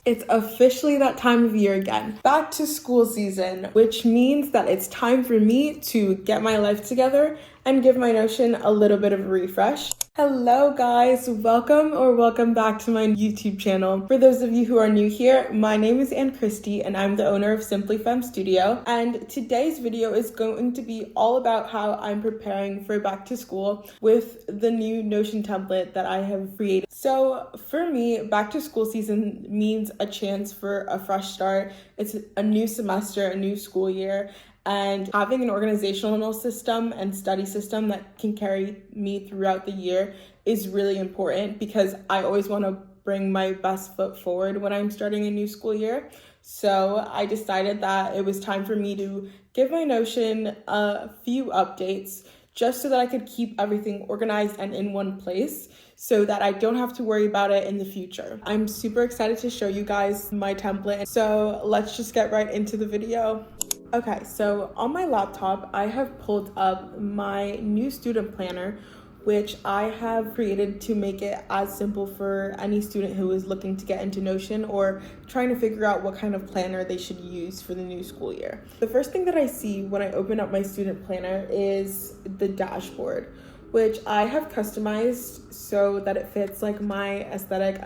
It's officially that time of year again. Back to school season, which means that it's time for me to get my life together and give my Notion a little bit of a refresh. Hello guys, welcome back to my YouTube channel. For those of you who are new here, my name is Ann Christie and I'm the owner of Simply Femme Studio. And today's video is going to be all about how I'm preparing for back to school with the new Notion template that I have created. So for me, back to school season means a chance for a fresh start. It's a new semester, a new school year. And having an organizational system and study system that can carry me throughout the year is really important because I always want to bring my best foot forward when I'm starting a new school year. So I decided that it was time for me to give my Notion a few updates just so that I could keep everything organized and in one place so that I don't have to worry about it in the future. I'm super excited to show you guys my template. So let's just get right into the video. Okay, so on my laptop, I have pulled up my new student planner, which I have created to make it as simple for any student who is looking to get into Notion or trying to figure out what kind of planner they should use for the new school year. The first thing that I see when I open up my student planner is the dashboard, which I have customized so that it fits like my aesthetic.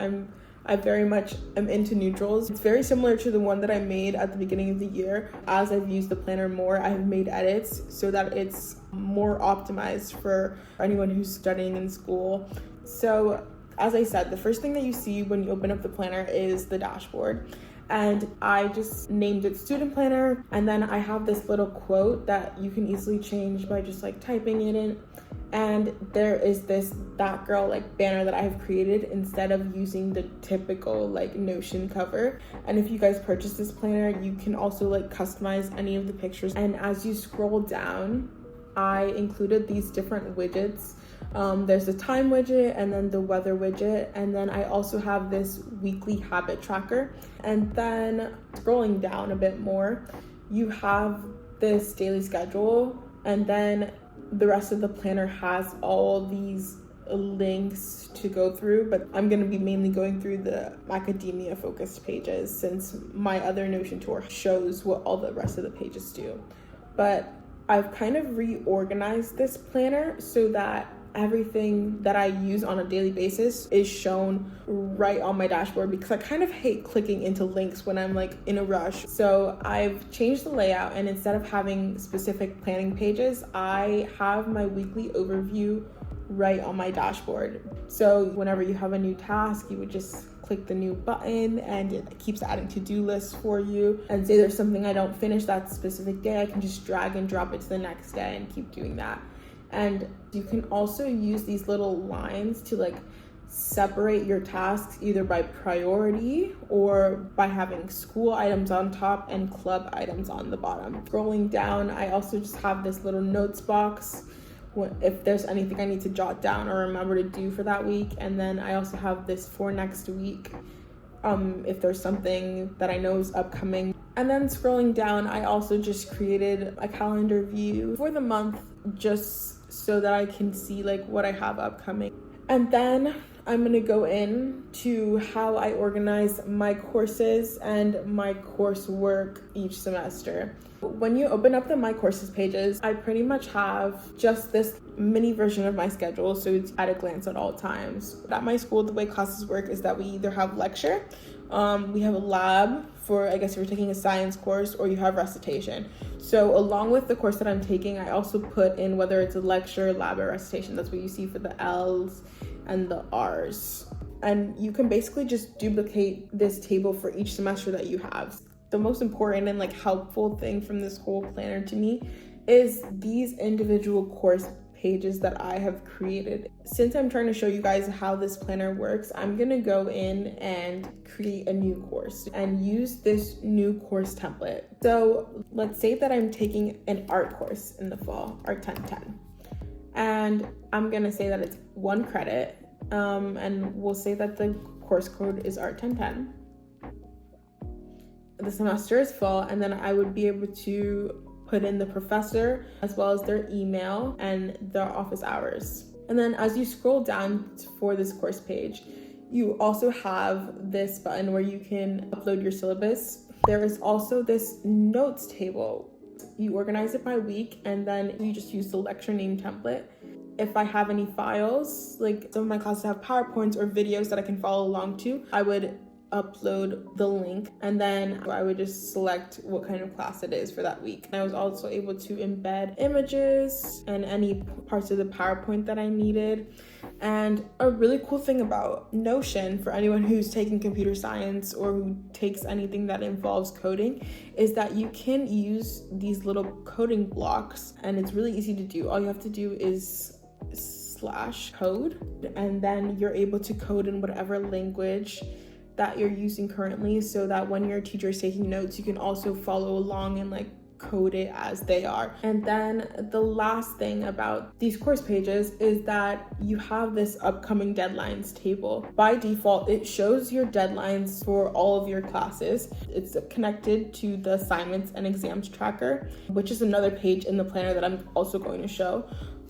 I very much am into neutrals. It's very similar to the one that I made at the beginning of the year. As I've used the planner more, I have made edits so that it's more optimized for anyone who's studying in school. So as I said, the first thing that you see when you open up the planner is the dashboard. And I just named it student planner. And then I have this little quote that you can easily change by just like typing it in. And there is that girl like banner that I have created instead of using the typical like Notion cover. And if you guys purchase this planner, you can also like customize any of the pictures. And as you scroll down, I included these different widgets. There's the time widget and then the weather widget. And then I also have this weekly habit tracker. And then scrolling down a bit more, you have this daily schedule, and then the rest of the planner has all these links to go through, but I'm going to be mainly going through the academia focused pages since my other Notion tour shows what all the rest of the pages do. But I've kind of reorganized this planner so that everything that I use on a daily basis is shown right on my dashboard because I kind of hate clicking into links when I'm like in a rush. So I've changed the layout, and instead of having specific planning pages, I have my weekly overview right on my dashboard. So whenever you have a new task, you would just click the new button and it keeps adding to-do lists for you. And say there's something I don't finish that specific day, I can just drag and drop it to the next day and keep doing that. And you can also use these little lines to like separate your tasks either by priority or by having school items on top and club items on the bottom. Scrolling down, I also just have this little notes box if there's anything I need to jot down or remember to do for that week. And then I also have this for next week if there's something that I know is upcoming. And then scrolling down, I also just created a calendar view for the month just so that I can see like what I have upcoming. And then I'm gonna go into how I organize my courses and my coursework each semester. When you open up the My Courses pages, I pretty much have just this mini version of my schedule, so it's at a glance at all times. At my school, the way classes work is that we either have lecture, we have a lab for, I guess, if you're taking a science course, or you have recitation. So along with the course that I'm taking, I also put in whether it's a lecture, lab, or recitation. That's what you see for the L's and the R's. And you can basically just duplicate this table for each semester that you have. The most important and like helpful thing from this whole planner to me is these individual course pages that I have created. Since I'm trying to show you guys how this planner works, I'm gonna go in and create a new course and use this new course template. So let's say that I'm taking an art course in the fall, Art 1010. And I'm gonna say that it's 1 credit, and we'll say that the course code is Art 1010. The semester is fall, and then I would be able to put in the professor as well as their email and their office hours. And then as you scroll down for this course page, You also have this button where you can upload your syllabus. There is also this notes table. You organize it by week, and then you just use the lecture name template. If I have any files, like some of my classes have PowerPoints or videos that I can follow along to, I would upload the link, and then I would just select what kind of class it is for that week. I was also able to embed images and any parts of the PowerPoint that I needed. And a really cool thing about Notion, for anyone who's taking computer science or who takes anything that involves coding, is that you can use these little coding blocks, and it's really easy to do. All you have to do is /code, and then you're able to code in whatever language that you're using currently, so that when your teacher is taking notes, you can also follow along and like code it as they are. And then the last thing about these course pages is that you have this upcoming deadlines table. By default, it shows your deadlines for all of your classes. It's connected to the assignments and exams tracker, which is another page in the planner that I'm also going to show.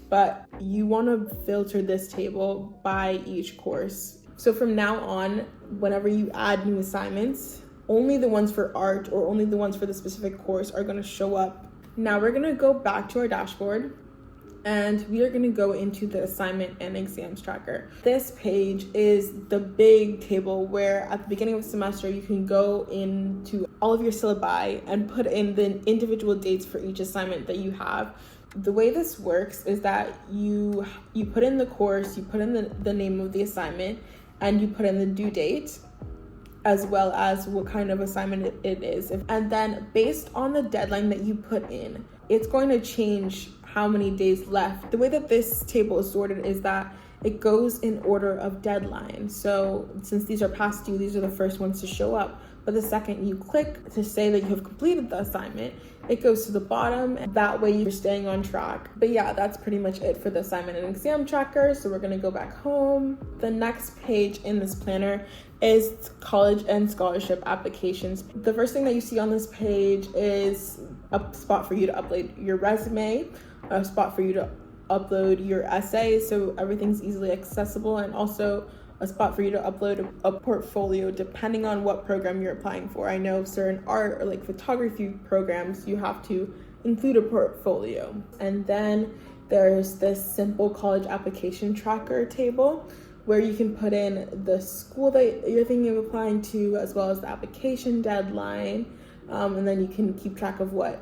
But you want to filter this table by each course. So from now on, whenever you add new assignments, only the ones for art or only the ones for the specific course are going to show up. Now we're going to go back to our dashboard, and we are going to go into the assignment and exams tracker. This page is the big table where at the beginning of the semester you can go into all of your syllabi and put in the individual dates for each assignment that you have. The way this works is that you put in the course, you put in the name of the assignment, and you put in the due date, as well as what kind of assignment it is. And then based on the deadline that you put in, it's going to change how many days left. The way that this table is sorted is that it goes in order of deadline. So since these are past due, these are the first ones to show up. But the second you click to say that you have completed the assignment, it goes to the bottom, and that way you're staying on track. But yeah, that's pretty much it for the assignment and exam tracker. So we're gonna go back home. The next page in this planner is college and scholarship applications. The first thing that you see on this page is a spot for you to upload your resume, a spot for you to upload your essay, so everything's easily accessible, and also a spot for you to upload a portfolio depending on what program you're applying for. I know certain art or like photography programs, you have to include a portfolio. And then there's this simple college application tracker table where you can put in the school that you're thinking of applying to, as well as the application deadline. And then you can keep track of what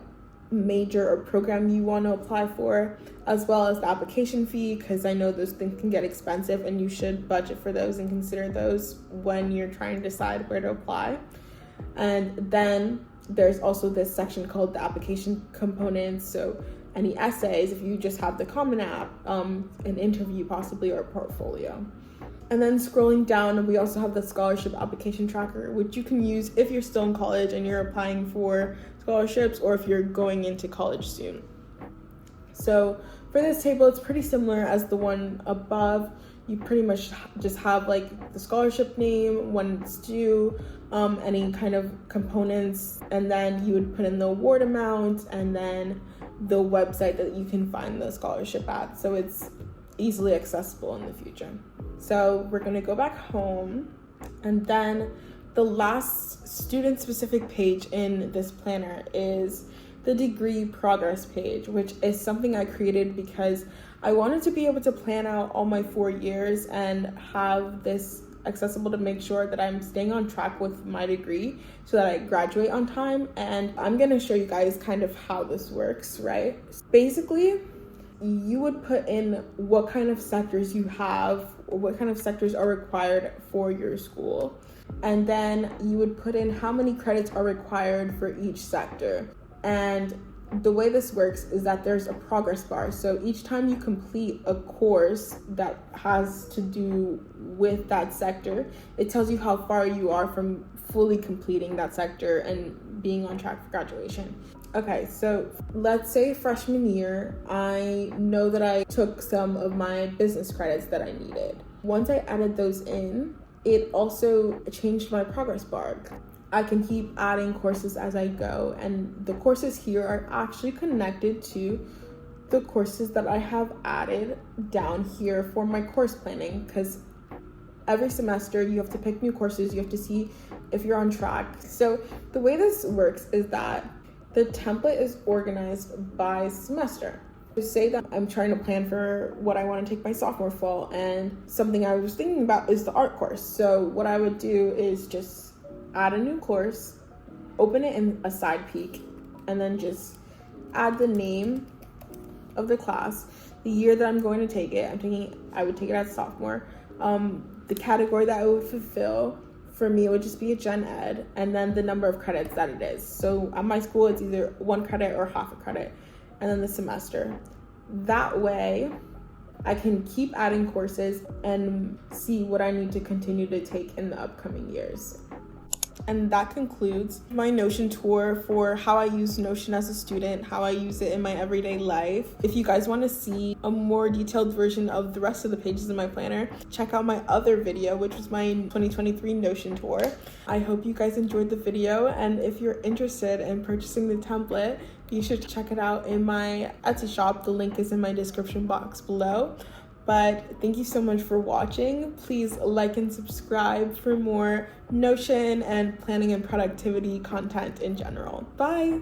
major or program you want to apply for, as well as the application fee, because I know those things can get expensive and you should budget for those and consider those when you're trying to decide where to apply. And then there's also this section called the application components, so any essays, if you just have the Common App, an interview possibly, or a portfolio. And then scrolling down, we also have the scholarship application tracker, which you can use if you're still in college and you're applying for scholarships, or if you're going into college soon. So for this table, it's pretty similar as the one above. You pretty much just have like the scholarship name, when it's due, any kind of components, and then you would put in the award amount and then the website that you can find the scholarship at. So it's easily accessible in the future. So we're gonna go back home, and then the last student-specific page in this planner is the degree progress page, which is something I created because I wanted to be able to plan out all my 4 years and have this accessible to make sure that I'm staying on track with my degree so that I graduate on time. And I'm gonna show you guys kind of how this works, right? Basically, you would put in what kind of sectors you have, or what kind of sectors are required for your school. And then you would put in how many credits are required for each sector. And the way this works is that there's a progress bar. So each time you complete a course that has to do with that sector, it tells you how far you are from fully completing that sector and being on track for graduation. Okay, so let's say freshman year, I know that I took some of my business credits that I needed. Once I added those in, it also changed my progress bar. I can keep adding courses as I go, and the courses here are actually connected to the courses that I have added down here for my course planning, because every semester you have to pick new courses, you have to see if you're on track. So the way this works is that the template is organized by semester. Say that I'm trying to plan for what I want to take my sophomore fall, and something I was thinking about is the art course. So what I would do is just add a new course, open it in a side peek, and then just add the name of the class, the year that I'm going to take it. I would take it as sophomore. The category that I would fulfill, for me, it would just be a gen ed, and then the number of credits that it is. So at my school, it's either 1 credit or half a credit, and then the semester. That way, I can keep adding courses and see what I need to continue to take in the upcoming years. And that concludes my Notion tour for how I use Notion as a student, how I use it in my everyday life. If you guys want to see a more detailed version of the rest of the pages in my planner, check out my other video, which was my 2023 Notion tour. I hope you guys enjoyed the video, and if you're interested in purchasing the template, you should check it out in my Etsy shop. The link is in my description box below. But thank you so much for watching. Please like and subscribe for more Notion and planning and productivity content in general. Bye.